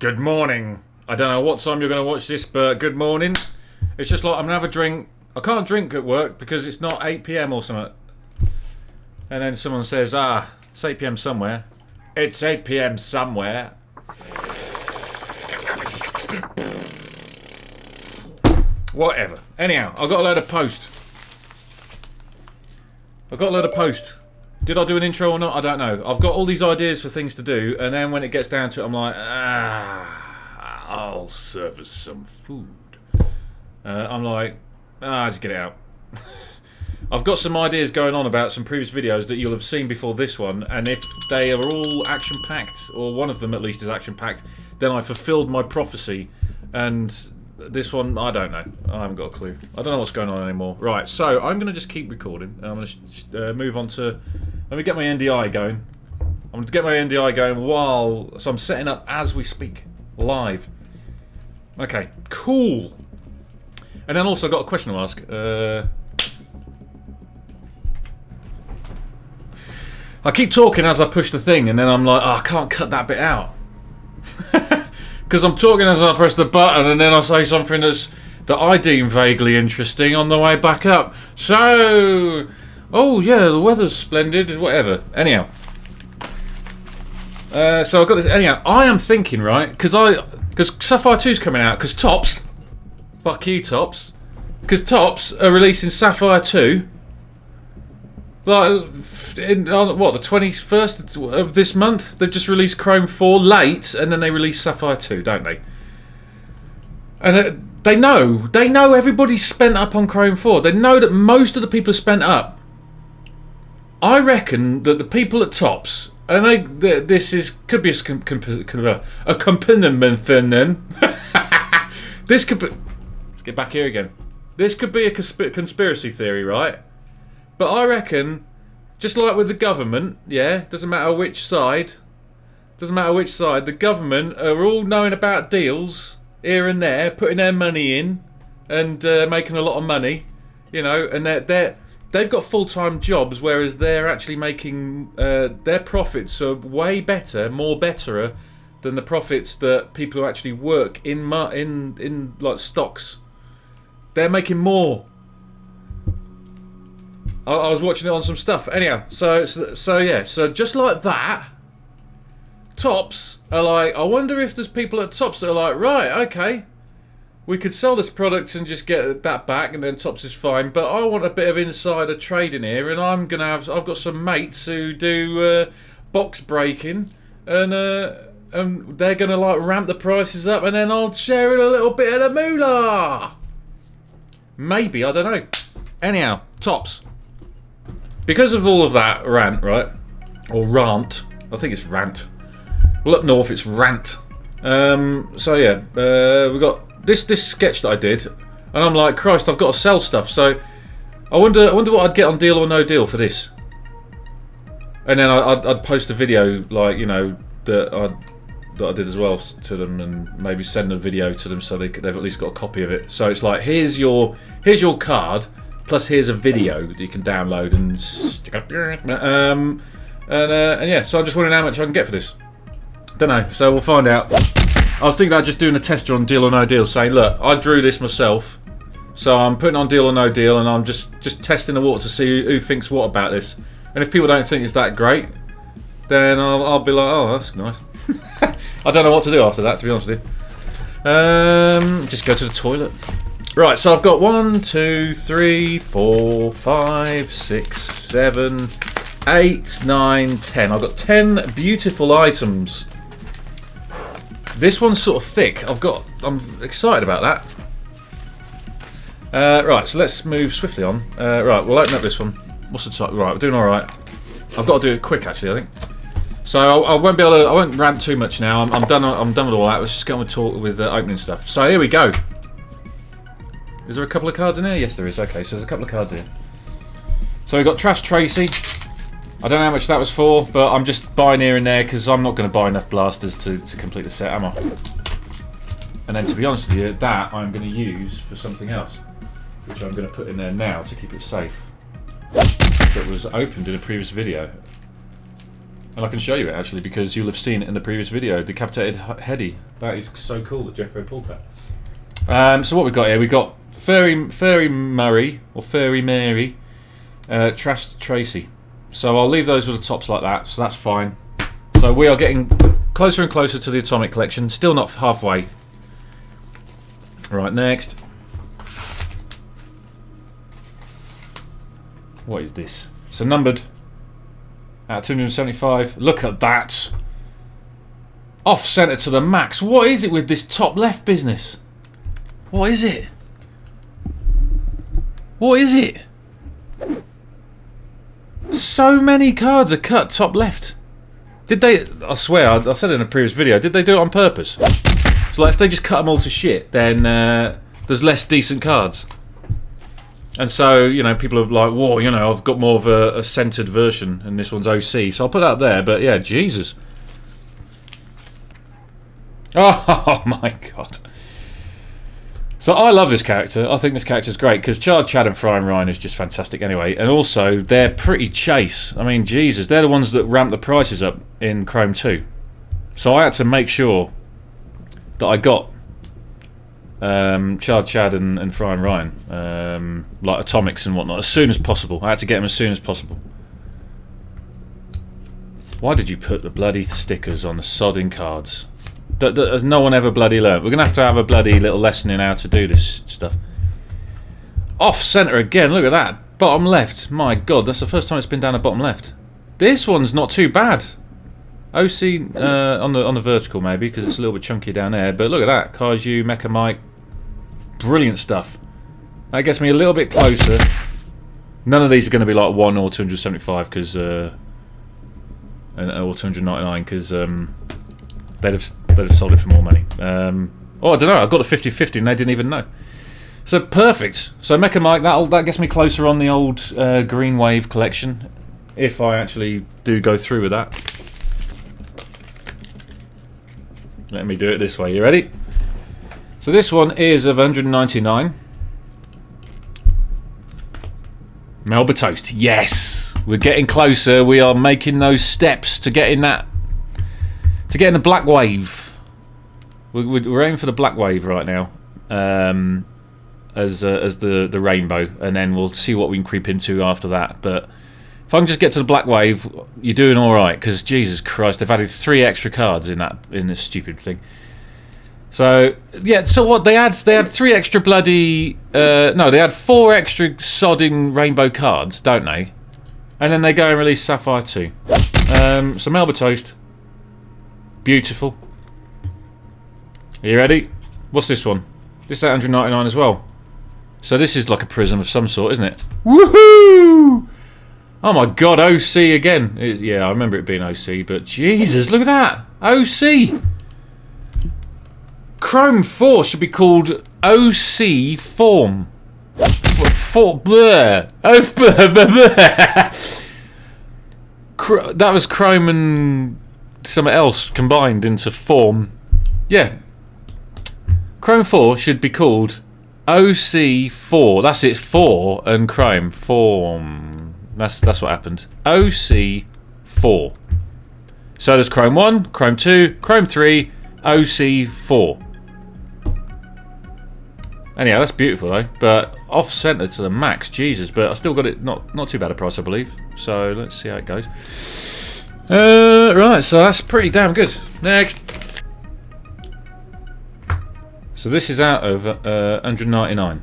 Good morning. I don't know what time you're going to watch this, but good morning. It's just like I'm going to have a drink. I can't drink at work because it's not 8 PM or something. And then someone says, it's 8 PM somewhere. It's 8 PM somewhere. Whatever. Anyhow, I got a load of post. Did I do an intro or not? I don't know. I've got all these ideas for things to do, and then when it gets down to it, I'm like, I'll serve us some food. I'm like, just get it out. I've got some ideas going on about some previous videos that you'll have seen before this one, and if they are all action-packed, or one of them at least is action-packed, then I fulfilled my prophecy, and this one, I don't know. I haven't got a clue. I don't know what's going on anymore. Right, so I'm going to just keep recording. I'm going to move on to... Let me get my NDI going. I'm going to get my NDI going while... So I'm setting up as we speak. Live. Okay, cool. And then also I've got a question to ask. I keep talking as I push the thing, and then I'm like, I can't cut that bit out. Because I'm talking as I press the button, and then I say something that I deem vaguely interesting on the way back up. So, oh yeah, the weather's splendid, whatever. Anyhow, so I've got this. Anyhow, I am thinking, right, because Sapphire 2's coming out. Because Tops, fuck you, Tops. Because Tops are releasing Sapphire 2. Like, on the 21st of this month, they've just released Chrome 4 late, and then they release Sapphire 2, don't they? And they know everybody's spent up on Chrome 4. They know that most of the people are spent up. I reckon that the people at Tops, and could be a accompaniment thing then. This could be... Let's get back here again. This could be a conspiracy theory, right? But I reckon, just like with the government, yeah, doesn't matter which side, the government are all knowing about deals here and there, putting their money in, and making a lot of money, you know, and they've got full-time jobs, whereas they're actually making their profits are way better, more betterer than the profits that people who actually work in like stocks. They're making more. I was watching it on some stuff. Anyhow, so just like that, Tops are like, I wonder if there's people at Tops that are like, right, okay, we could sell this product and just get that back, and then Tops is fine. But I want a bit of insider trading here, and I've got some mates who do box breaking, and they're gonna like ramp the prices up, and then I'll share in a little bit of the moolah. Maybe, I don't know. Anyhow, Tops. Because of all of that rant, right? Or rant. I think it's rant. Well, up north it's rant. So yeah, we got this sketch that I did, and I'm like, Christ, I've got to sell stuff. So I wonder what I'd get on Deal or No Deal for this. And then I'd post a video, like, you know, that I did as well to them, and maybe send a video to them so they've at least got a copy of it. So it's like, here's your card. Plus, here's a video that you can download and stick up your... and yeah, so I'm just wondering how much I can get for this. Don't know, so we'll find out. I was thinking about just doing a tester on Deal or No Deal, saying, look, I drew this myself, so I'm putting on Deal or No Deal, and I'm just testing the water to see who thinks what about this. And if people don't think it's that great, then I'll be like, oh, that's nice. I don't know what to do after that, to be honest with you. Just go to the toilet. Right, so I've got 1, 2, 3, 4, 5, 6, 7, 8, 9, 10. I've got 10 beautiful items. This one's sort of thick. I'm excited about that. Right, so let's move swiftly on. Right, we'll open up this one. What's the time? Right, we're doing all right. I've got to do it quick, actually, I think. So I won't be able to. I won't rant too much now. I'm done. I'm done with all that. Let's just go and talk with opening stuff. So here we go. Is there a couple of cards in here? Yes, there is. Okay, so there's a couple of cards here. So we've got Trash Tracy. I don't know how much that was for, but I'm just buying here and there because I'm not going to buy enough blasters to complete the set, am I? And then, to be honest with you, that I'm going to use for something else, which I'm going to put in there now to keep it safe. That was opened in a previous video. And I can show you it actually because you'll have seen it in the previous video. Decapitated Heady. That is so cool that Jeff Red pulled that. So what we've got here, we've got Fairy Murray or Fairy Mary, Trashed Tracy. So I'll leave those with the tops like that. So that's fine. So we are getting closer and closer to the Atomic Collection. Still not halfway. Right, next. What is this? So numbered at 275. Look at that. Off centre to the max. What is it with this top left business? What is it? What is it? So many cards are cut top left. Did they? I swear, I said it in a previous video. Did they do it on purpose? So like, if they just cut them all to shit, then there's less decent cards. And so, you know, people are like, whoa, you know, I've got more of a centered version, and this one's OC. So I'll put that up there. But yeah, Jesus. Oh my god. So I love this character. I think this character's great because Chard, Chad and Fry and Ryan is just fantastic anyway. And also, they're pretty chase. I mean, Jesus, they're the ones that ramp the prices up in Chrome 2. So I had to make sure that I got Chard, Chad and Fry and Ryan, like atomics and whatnot, as soon as possible. I had to get them as soon as possible. Why did you put the bloody stickers on the sodding cards? Has no one ever bloody learnt? We're going to have a bloody little lesson in how to do this stuff. Off centre again, look at that. Bottom left. My god, that's the first time it's been down the bottom left. This one's not too bad. OC on the vertical maybe, because it's a little bit chunky down there. But look at that. Kaiju, Mecha Mike. Brilliant stuff. That gets me a little bit closer. None of these are going to be like 1 or 275 because... or 299 because they'd have sold it for more money. Oh, I don't know. I got a 50-50 and they didn't even know. So perfect. So Mecha Mike, that gets me closer on the old Green Wave collection, if I actually do go through with that. Let me do it this way. You ready? So this one is of 199. Melba Toast. Yes, we're getting closer. We are making those steps to getting that. To getting the Black Wave. We're aiming for the Black Wave right now, as the rainbow, and then we'll see what we can creep into after that. But if I can just get to the Black Wave, you're doing all right. Because Jesus Christ, they've added 3 extra cards in this stupid thing. So yeah, so what they had 3 extra bloody no, they had 4 extra sodding rainbow cards, don't they? And then they go and release Sapphire 2. So Melba Toast. Beautiful. Are you ready? What's this one? This is 199 as well. So this is like a prism of some sort, isn't it? Woohoo! Oh my god, OC again. Yeah, I remember it being OC, but Jesus, look at that! OC! Chrome 4 should be called OC Form. Bleh. That was Chrome and something else combined into Form. Yeah. Chrome 4 should be called OC4. That's it, 4 and Chrome. Form. That's what happened. OC4. So there's Chrome 1, Chrome 2, Chrome 3, OC4. Anyhow, that's beautiful though. But off-centre to the max, Jesus. But I still got it not too bad a price, I believe. So let's see how it goes. Right, so that's pretty damn good. Next. So this is out of 199.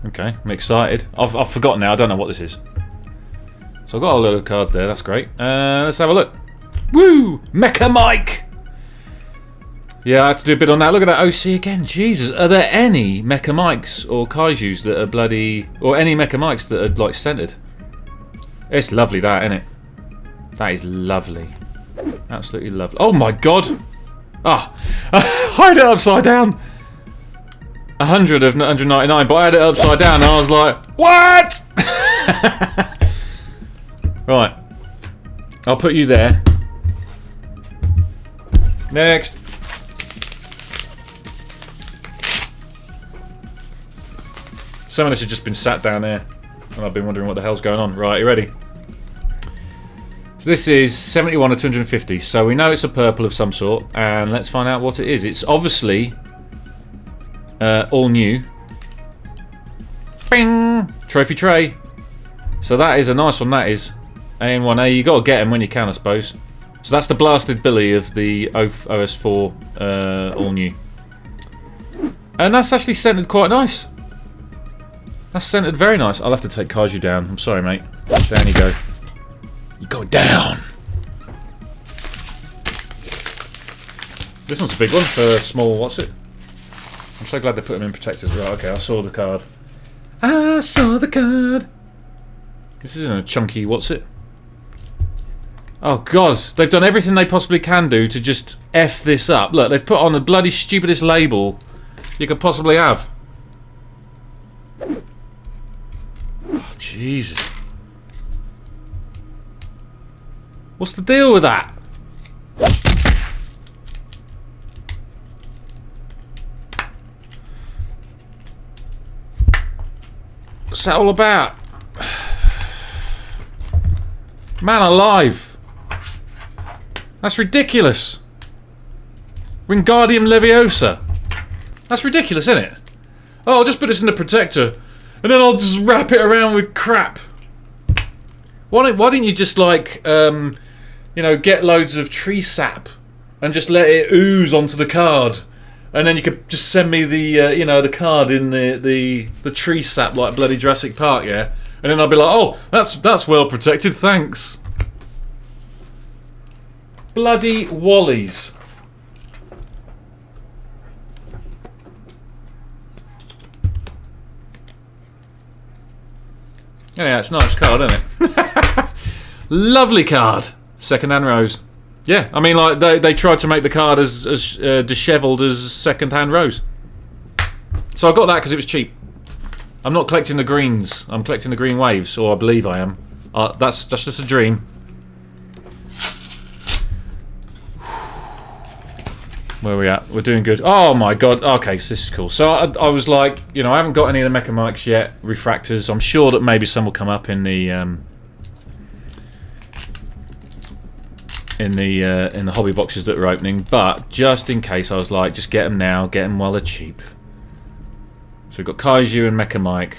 Okay, I'm excited. I've forgotten now. I don't know what this is. So I've got a load of cards there. That's great. Let's have a look. Woo! Mecha Mike! Yeah, I had to do a bit on that. Look at that OC again. Jesus, are there any Mecha Mikes or Kaijus that are bloody... Or any Mecha Mikes that are, like, centered? It's lovely, that, isn't it? That is lovely. Absolutely lovely. Oh, my God! Ah! I had it upside down! 100 of 199, but I had it upside down and I was like, what? Right. I'll put you there. Next. Some of this has just been sat down there and I've been wondering what the hell's going on. Right, you ready? So this is 71 or 250. So we know it's a purple of some sort, and let's find out what it is. It's obviously all new. Bing! Trophy tray. So that is a nice one. That is AN1A. You got to get them when you can, I suppose. So that's the blasted Billy of the OS4 all new, and that's actually scented quite nice. That's scented very nice. I'll have to take Kaiju down. I'm sorry, mate. Down you go. You go down. This one's a big one for small. What's it? I'm so glad they put them in protectors. Right, okay, I saw the card. I saw the card. This isn't a chunky. What's it? Oh god, they've done everything they possibly can do to just F this up. Look, they've put on the bloody stupidest label you could possibly have. Oh, Jesus. What's the deal with that? What's that all about? Man alive. That's ridiculous. Wingardium Leviosa. That's ridiculous, isn't it? Oh, I'll just put this in the protector, and then I'll just wrap it around with crap. Why didn't you just like, you know, get loads of tree sap and just let it ooze onto the card, and then you could just send me the, you know, the card in the tree sap like bloody Jurassic Park, yeah. And then I'll be like, oh, that's well protected, thanks. Bloody Wallies. Yeah, it's a nice card, isn't it? Lovely card. Second-hand rose. Yeah, I mean, like, they tried to make the card as dishevelled as second-hand rose. So I got that because it was cheap. I'm not collecting the greens. I'm collecting the green waves, or I believe I am. That's just a dream. Where are we at? We're doing good. Oh my god. Okay, so this is cool. So I was like, you know, I haven't got any of the Mecha Mics yet. Refractors. I'm sure that maybe some will come up in the hobby boxes that we're opening. But just in case, I was like, just get them now. Get them while they're cheap. So we've got Kaiju and Mecha Mic.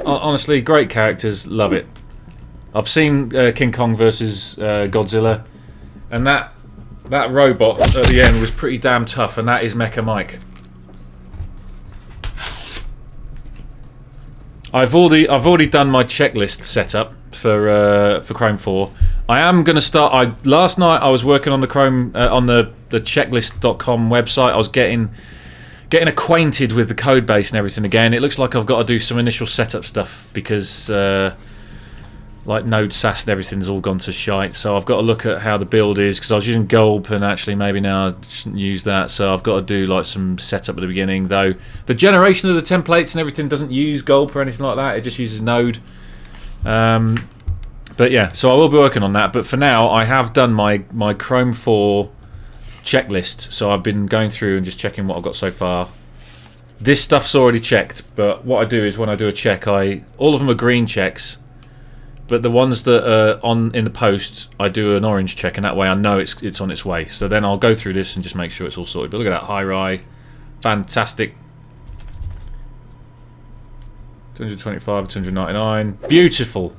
Honestly, great characters. Love it. I've seen King Kong versus Godzilla, and that robot at the end was pretty damn tough, and that is Mecha Mic. I've already done my checklist setup for Chrome 4. I am going to start. Last night I was working on the Chrome on the checklist.com website. I was getting acquainted with the code base and everything again. It looks like I've got to do some initial setup stuff because like Node SAS and everything's all gone to shite. So I've got to look at how the build is, because I was using Gulp and actually maybe now I shouldn't use that. So I've got to do like some setup at the beginning, though the generation of the templates and everything doesn't use Gulp or anything like that. It just uses Node. But yeah, so I will be working on that. But for now, I have done my Chrome 4 checklist. So I've been going through and just checking what I've got so far. This stuff's already checked, but what I do is when I do a check, all of them are green checks. But the ones that are in the post, I do an orange check, and that way I know it's on its way. So then I'll go through this and just make sure it's all sorted. But look at that, Hi-Ri, fantastic. 225, 299, beautiful.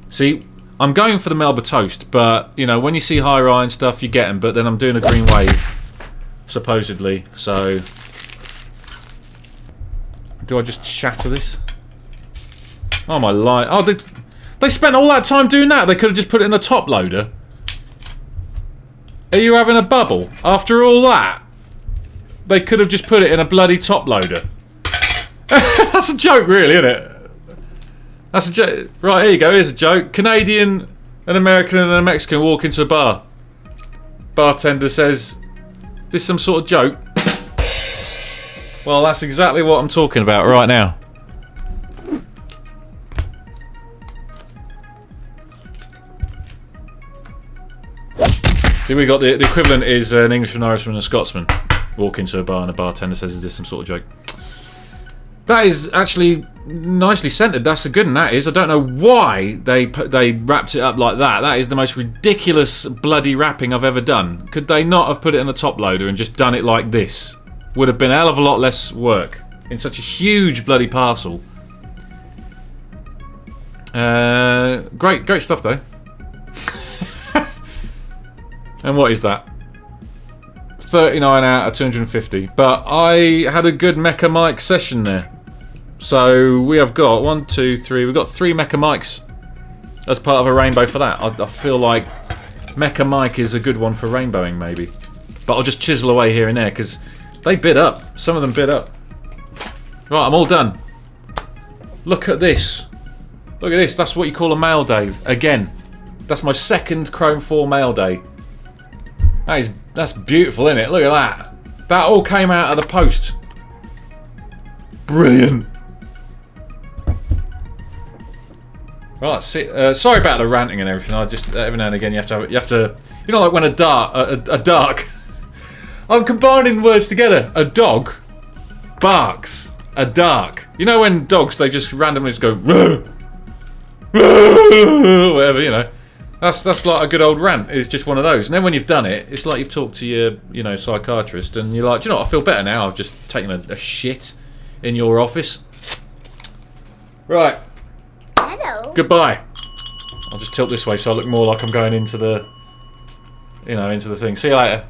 See, I'm going for the Melba Toast, but you know, when you see Hi-Ri and stuff, you get them. But then I'm doing a green wave, supposedly. So, do I just shatter this? Oh my life! Oh, they spent all that time doing that. They could have just put it in a top loader. Are you having a bubble? After all that, they could have just put it in a bloody top loader. That's a joke, really, isn't it? That's a joke. Right, here you go. Here's a joke. Canadian, an American, and a Mexican walk into a bar. Bartender says, "Is this some sort of joke?" Well, that's exactly what I'm talking about right now. See, we got the equivalent is an Englishman, Irishman, and a Scotsman walk into a bar and a bartender says, "Is this some sort of joke?" That is actually nicely scented. That's a good one, that is. I don't know why they wrapped it up like that. That is the most ridiculous bloody wrapping I've ever done. Could they not have put it in a top loader and just done it like this? Would have been a hell of a lot less work in such a huge bloody parcel. Great stuff though. And what is that? 39 out of 250. But I had a good Mecha Mike session there. So we have got 1, 2, 3. We've got 3 Mecha Mics as part of a rainbow for that. I feel like Mecha Mike is a good one for rainbowing maybe. But I'll just chisel away here and there because they bid up. Some of them bid up. Right, I'm all done. Look at this. Look at this. That's what you call a mail day. Again. That's my second Chrome 4 mail day. That's beautiful, isn't it? Look at that. That all came out of the post. Brilliant. Right, sorry about the ranting and everything. I just every now and again you have to. You know, like when a dark. I'm combining words together. A dog barks. A dark. You know when dogs they just randomly just go whatever, you know. That's like a good old rant. It's just one of those. And then when you've done it, it's like you've talked to your psychiatrist, and you're like, do you know what? I feel better now. I've just taken a shit in your office. Right. Hello. Goodbye. I'll just tilt this way so I look more like I'm going into the, into the thing. See you later.